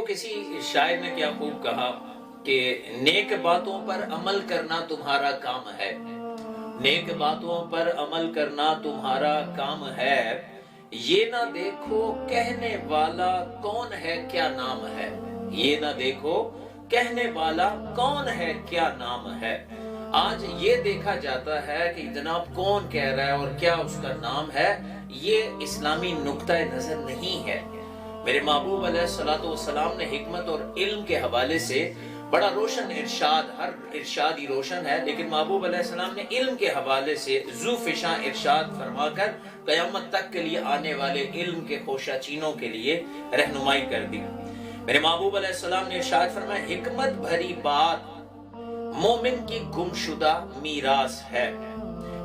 کسی شاعر نے کیا خوب کہا کہ نیک باتوں پر عمل کرنا تمہارا کام ہے، نیک باتوں پر عمل کرنا تمہارا کام ہے، یہ نہ دیکھو کہنے والا کون ہے کیا نام ہے، یہ نہ دیکھو کہنے والا کون ہے کیا نام ہے۔ آج یہ دیکھا جاتا ہے کہ جناب کون کہہ رہا ہے اور کیا اس کا نام ہے، یہ اسلامی نقطہ نظر نہیں ہے۔ میرے محبوب علیہ السلام نے حکمت اور علم کے حوالے سے بڑا روشن ارشاد، ہر ارشاد ہی روشن ہے، لیکن محبوب علیہ السلام نے علم کے حوالے سے ذو فشاں ارشاد فرما کر قیامت تک کے لیے آنے والے علم کے خوشہ چینوں کے لیے رہنمائی کر دی۔ میرے محبوب علیہ السلام نے ارشاد فرمایا، حکمت بھری بات مومن کی گمشدہ میراث ہے،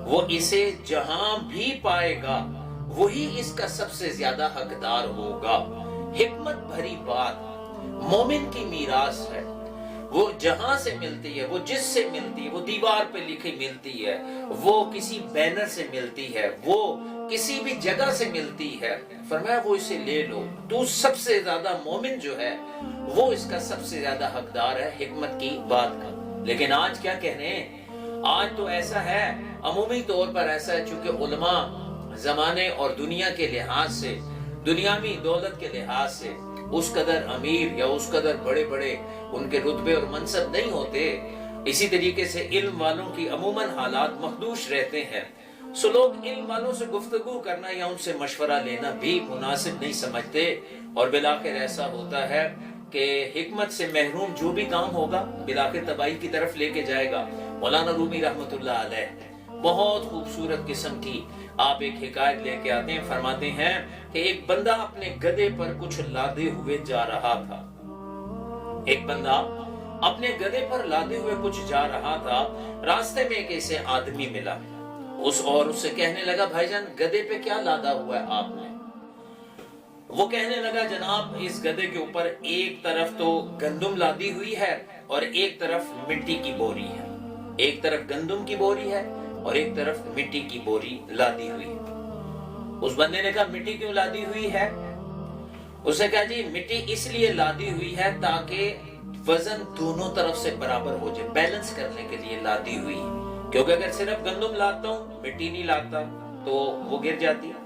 وہ اسے جہاں بھی پائے گا وہی اس کا سب سے زیادہ حقدار ہوگا۔ حکمت بھری بات مومن کی میراث ہے، وہ جہاں سے ملتی ہے، وہ جس سے ملتی ہے، وہ دیوار پہ لکھی ملتی ہے، وہ کسی بینر سے ملتی ہے، وہ کسی بھی جگہ سے ملتی ہے، فرمایا وہ اسے لے لو، تو سب سے زیادہ مومن جو ہے وہ اس کا سب سے زیادہ حقدار ہے حکمت کی بات کا۔ لیکن آج کیا کہنے ہیں، آج تو ایسا ہے، عمومی طور پر ایسا ہے، چونکہ علماء زمانے اور دنیا کے لحاظ سے، دنیاوی دولت کے لحاظ سے اس قدر امیر یا اس قدر بڑے بڑے ان کے رتبے اور منصب نہیں ہوتے، اسی طریقے سے علم والوں کی عموماً حالات مخدوش رہتے ہیں، سو لوگ علم والوں سے گفتگو کرنا یا ان سے مشورہ لینا بھی مناسب نہیں سمجھتے، اور بالآخر ایسا ہوتا ہے کہ حکمت سے محروم جو بھی کام ہوگا بالآخر تباہی کی طرف لے کے جائے گا۔ مولانا رومی رحمۃ اللہ علیہ بہت خوبصورت قسم کی آپ ایک حکایت لے کے آتے ہیں، فرماتے ہیں کہ ایک بندہ اپنے گدھے پر کچھ لادے ہوئے جا رہا تھا، ایک بندہ اپنے گدھے پر لادے ہوئے کچھ جا رہا تھا، راستے میں ایک ایسے آدمی ملا، اس سے کہنے لگا، بھائی جان گدھے پہ کیا لادا ہوا ہے آپ نے؟ وہ کہنے لگا، جناب اس گدھے کے اوپر ایک طرف تو گندم لادی ہوئی ہے اور ایک طرف مٹی کی بوری ہے، ایک طرف گندم کی بوری ہے اور ایک طرف مٹی کی بوری لادی ہوئی ہے۔ اس بندے نے کہا، مٹی کیوں لادی ہوئی ہے؟ اس نے کہا، جی مٹی اس لیے لادی ہوئی ہے تاکہ وزن دونوں طرف سے برابر ہو جائے، بیلنس کرنے کے لیے لادی ہوئی ہے، کیونکہ اگر صرف گندم لاتا ہوں مٹی نہیں لاتا تو وہ گر جاتی ہے،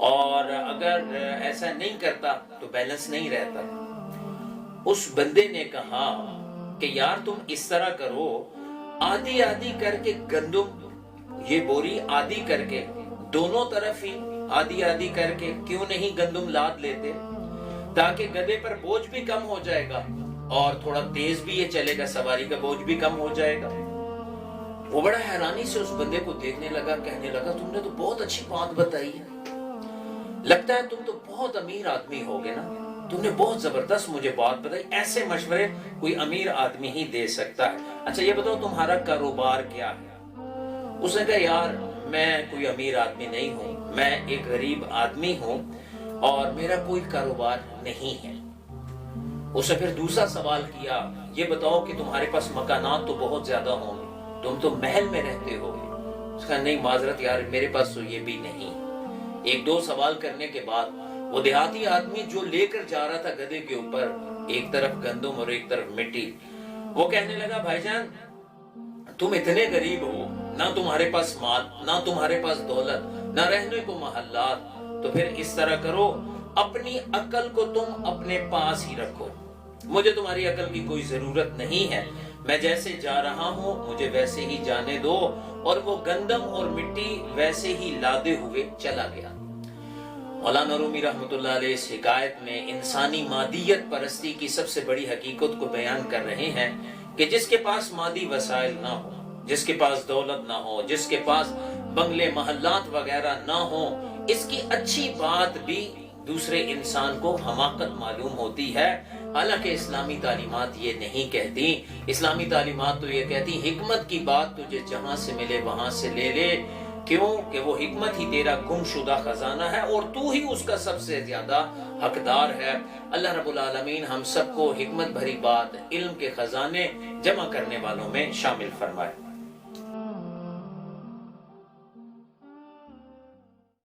اور اگر ایسا نہیں کرتا تو بیلنس نہیں رہتا۔ اس بندے نے کہا کہ یار تم اس طرح کرو، آدھی آدھی کر کے گندم، یہ بوری آدھی کر کے دونوں طرف ہی آدھی آدھی کر کے کیوں نہیں گندم لاد لیتے، تاکہ گدھے پر بوجھ بھی کم ہو جائے گا اور تھوڑا تیز بھی یہ چلے گا، سواری کا بوجھ بھی کم ہو جائے گا۔ وہ بڑا حیرانی سے اس بندے کو دیکھنے لگا، کہنے لگا، تم نے تو بہت اچھی بات بتائی ہے، لگتا ہے تم تو بہت امیر آدمی ہوگے نا، تم نے بہت زبردست مجھے بات بتائی، ایسے مشورے کوئی امیر آدمی ہی دے سکتا ہے۔ اچھا یہ بتاؤ تمہارا کاروبار کیا ہے؟ اس نے کہا، یار میں کوئی امیر آدمی نہیں ہوں، میں ایک غریب آدمی ہوں اور میرا کوئی کاروبار نہیں ہے۔ اس نے پھر دوسرا سوال کیا، یہ بتاؤ کہ تمہارے پاس مکانات تو بہت زیادہ ہوں گے، تم تو محل میں رہتے ہو گے۔ اس کا نہیں معذرت یار میرے پاس تو یہ بھی نہیں۔ ایک دو سوال کرنے کے بعد وہ دیہاتی آدمی جو لے کر جا رہا تھا گدھے کے اوپر ایک طرف گندم اور ایک طرف مٹی، وہ کہنے لگا، بھائی جان تم اتنے غریب ہو، نہ تمہارے پاس مال، نہ تمہارے پاس دولت، نہ رہنے کو محلات، تو پھر اس طرح کرو، اپنی عقل کو تم اپنے پاس ہی رکھو، مجھے تمہاری عقل کی کوئی ضرورت نہیں ہے، میں جیسے جا رہا ہوں مجھے ویسے ہی جانے دو۔ اور وہ گندم اور مٹی ویسے ہی لادے ہوئے چلا گیا۔ مولانا رومی رحمۃ اللہ علیہ اس حکایت میں انسانی مادیت پرستی کی سب سے بڑی حقیقت کو بیان کر رہے ہیں کہ جس کے پاس مادی وسائل نہ ہو، جس کے پاس دولت نہ ہو، جس کے پاس بنگلے محلات وغیرہ نہ ہو، اس کی اچھی بات بھی دوسرے انسان کو حماقت معلوم ہوتی ہے، حالانکہ اسلامی تعلیمات یہ نہیں کہتی۔ اسلامی تعلیمات تو یہ کہتی حکمت کی بات تجھے جہاں سے ملے وہاں سے لے لے، کیوں کہ وہ حکمت ہی تیرا گم شدہ خزانہ ہے اور تو ہی اس کا سب سے زیادہ حقدار ہے۔ اللہ رب العالمین ہم سب کو حکمت بھری بات، علم کے خزانے جمع کرنے والوں میں شامل فرمائے۔